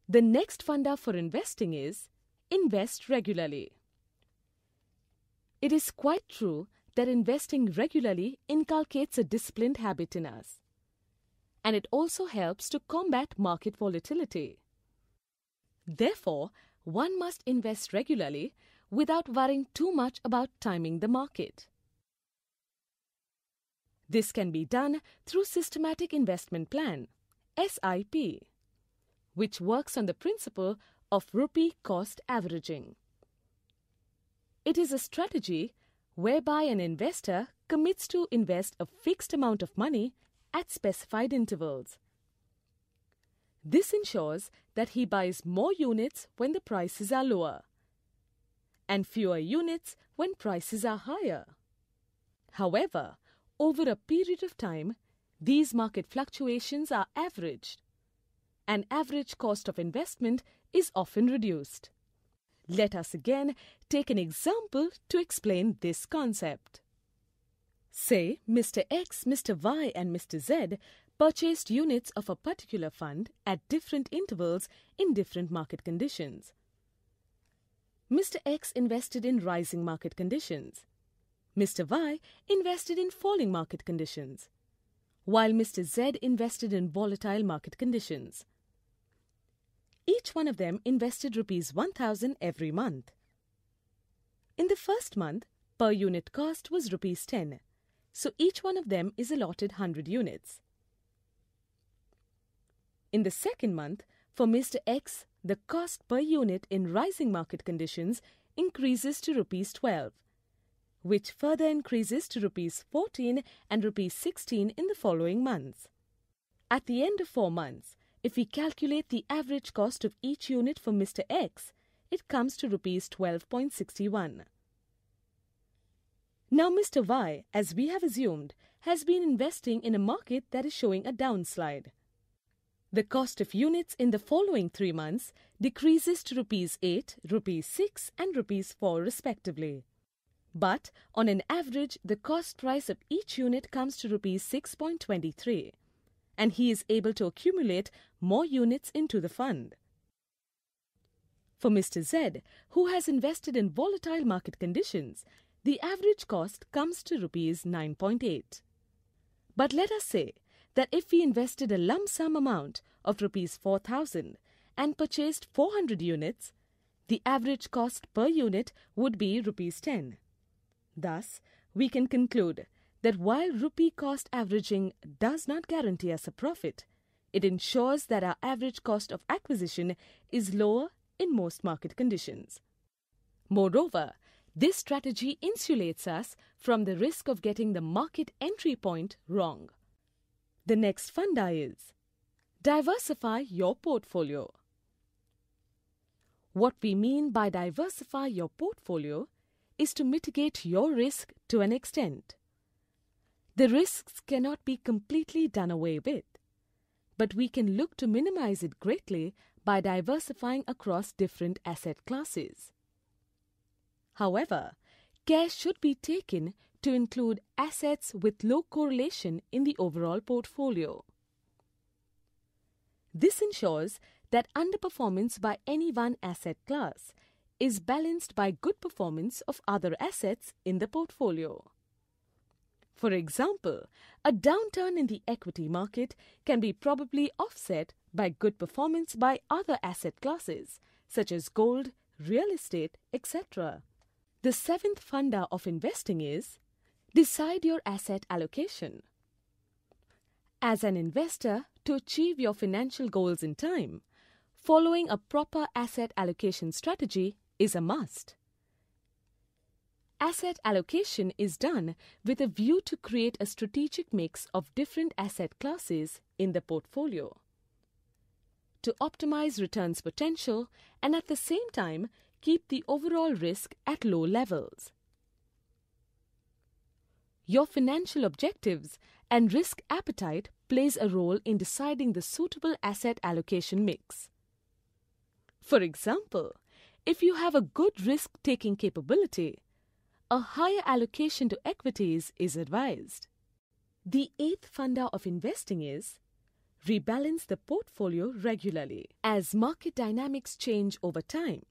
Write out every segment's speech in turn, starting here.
The next funda for investing is invest regularly. It is quite true that investing regularly inculcates a disciplined habit in us, and it also helps to combat market volatility. Therefore, one must invest regularly without worrying too much about timing the market. This can be done through Systematic Investment Plan, SIP, which works on the principle of rupee cost averaging. It is a strategy whereby an investor commits to invest a fixed amount of money at specified intervals. This ensures that he buys more units when the prices are lower and fewer units when prices are higher. However, over a period of time, these market fluctuations are averaged, and average cost of investment is often reduced. Let us again take an example to explain this concept. Say Mr. X, Mr. Y and Mr. Z purchased units of a particular fund at different intervals in different market conditions. Mr. X invested in rising market conditions. Mr. Y invested in falling market conditions, while Mr. Z invested in volatile market conditions. Each one of them invested rupees 1,000 every month. In the first month, per unit cost was rupees 10, so each one of them is allotted 100 units. In the second month, for Mr. X, the cost per unit in rising market conditions increases to rupees 12, which further increases to rupees 14 and rupees 16 in the following months. At the end of 4 months, if we calculate the average cost of each unit for Mr. X, it comes to rupees 12.61. Now Mr. Y, as we have assumed, has been investing in a market that is showing a downslide. The cost of units in the following 3 months decreases to rupees 8, rupees 6 and rupees 4 respectively. But on an average, the cost price of each unit comes to rupees 6.23, and he is able to accumulate more units into the fund. For Mr. Z, who has invested in volatile market conditions, the average cost comes to rupees 9.8. But let us say that if we invested a lump sum amount of rupees 4,000 and purchased 400 units, the average cost per unit would be rupees 10. Thus, we can conclude that while rupee cost averaging does not guarantee us a profit, it ensures that our average cost of acquisition is lower in most market conditions. Moreover, this strategy insulates us from the risk of getting the market entry point wrong. The next funda is diversify your portfolio. What we mean by diversify your portfolio is to mitigate your risk to an extent. The risks cannot be completely done away with, but we can look to minimize it greatly by diversifying across different asset classes. However, care should be taken to include assets with low correlation in the overall portfolio. This ensures that underperformance by any one asset class is balanced by good performance of other assets in the portfolio. For example, a downturn in the equity market can be probably offset by good performance by other asset classes such as gold, real estate, etc. The seventh funda of investing is decide your asset allocation. As an investor, to achieve your financial goals in time, following a proper asset allocation strategy is a must. Asset allocation is done with a view to create a strategic mix of different asset classes in the portfolio, to optimize returns potential and at the same time keep the overall risk at low levels. Your financial objectives and risk appetite plays a role in deciding the suitable asset allocation mix. For example, if you have a good risk-taking capability, a higher allocation to equities is advised. The eighth funda of investing is rebalance the portfolio regularly. As market dynamics change over time,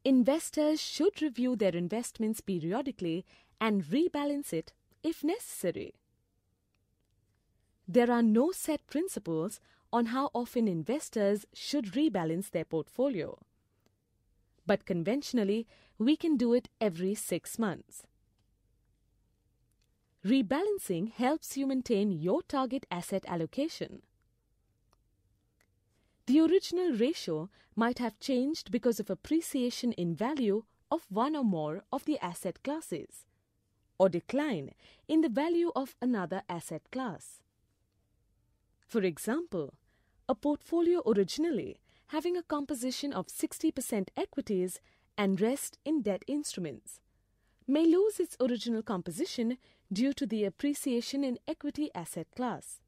investors should review their investments periodically and rebalance it if necessary. There are no set principles on how often investors should rebalance their portfolio. But conventionally, we can do it every 6 months. Rebalancing helps you maintain your target asset allocation. The original ratio might have changed because of appreciation in value of one or more of the asset classes, or decline in the value of another asset class. For example, a portfolio originally having a composition of 60% equities and rest in debt instruments may lose its original composition due to the appreciation in equity asset class.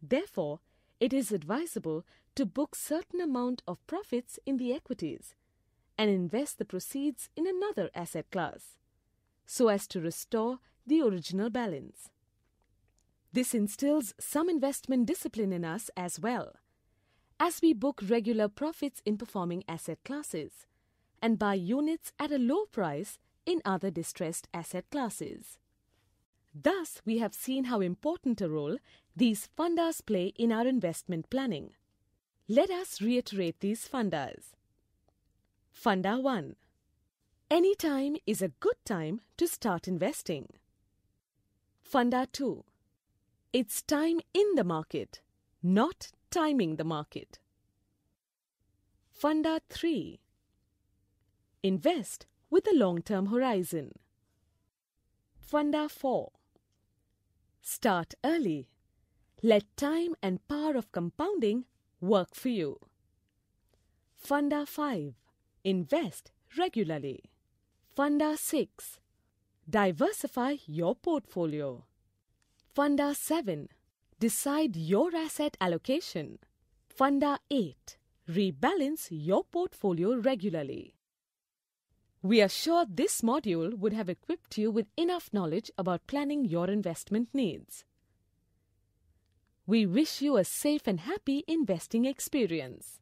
Therefore, it is advisable to book certain amount of profits in the equities and invest the proceeds in another asset class, so as to restore the original balance. This instills some investment discipline in us as well, as we book regular profits in performing asset classes and buy units at a low price in other distressed asset classes. Thus, we have seen how important a role these fundas play in our investment planning. Let us reiterate these fundas. Funda 1. Any time is a good time to start investing. Funda 2. It's time in the market, not timing the market. Funda 3. Invest with a long-term horizon. Funda 4. Start early. Let time and power of compounding work for you. Funda 5. Invest regularly. Funda 6. Diversify your portfolio. Funda 7. Decide your asset allocation. Funda 8. Rebalance your portfolio regularly. We are sure this module would have equipped you with enough knowledge about planning your investment needs. We wish you a safe and happy investing experience.